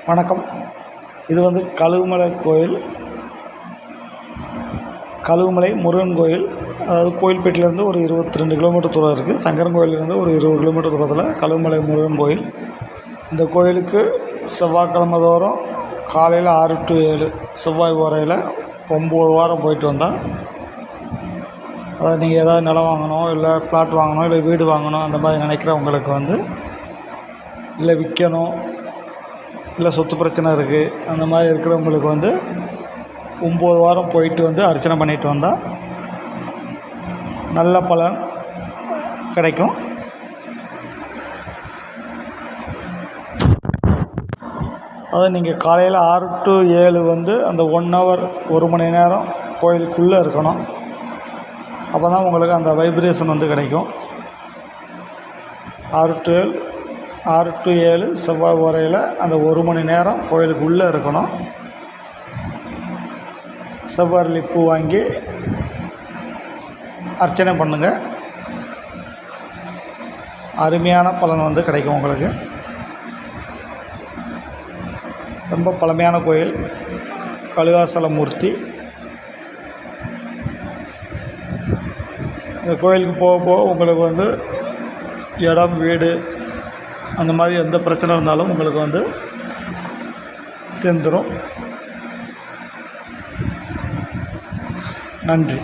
வணக்கம். இது கழுகுமலை கோயில், கழுகுமலை முருகன் கோயில். அதாவது கோயில்பேட்டிலேருந்து ஒரு 22 கிலோமீட்டர் தூரம் இருக்குது. சங்கரன் கோயிலேருந்து ஒரு 20 கிலோமீட்டர் தூரத்தில் கழுகுமலை முருகன் கோயில். இந்த கோயிலுக்கு செவ்வாய்க்கிழமை தோறும் காலையில் 6 to 7, செவ்வாய் வரையில் 9 வாரம் போயிட்டு வந்தால், அதாவது நீங்கள் ஏதாவது நிலம் வாங்கணும், இல்லை பிளாட் வாங்கணும், இல்லை வீடு வாங்கணும், அந்த மாதிரி நினைக்கிறவங்களுக்கு இல்லை விற்கணும், இல்லை சொத்து பிரச்சனை இருக்குது, அந்த மாதிரி இருக்கிறவங்களுக்கு 9 வாரம் போயிட்டு அர்ச்சனை பண்ணிட்டு வந்தால் நல்ல பலன் கிடைக்கும். அது நீங்கள் காலையில் 6 to 7 அந்த 1 hour 1 மணி நேரம் கோயிலுக்குள்ளே இருக்கணும். அப்போ தான் உங்களுக்கு அந்த வைப்ரேஷன் கிடைக்கும். 6 to 7 செவ்வாய் வரையில் அந்த 1 மணி நேரம் கோயிலுக்குள்ளே இருக்கணும். செவ்வரளி பூ வாங்கி அர்ச்சனை பண்ணுங்கள். அருமையான பலன் கிடைக்கும் உங்களுக்கு. ரொம்ப பழமையான கோயில், கழுகாசல மூர்த்தி. இந்த கோயிலுக்கு போக போக உங்களுக்கு இடம், வீடு, அந்த மாதிரி எந்த பிரச்சனை இருந்தாலும் உங்களுக்கு தீர்ந்துடும். நன்றி.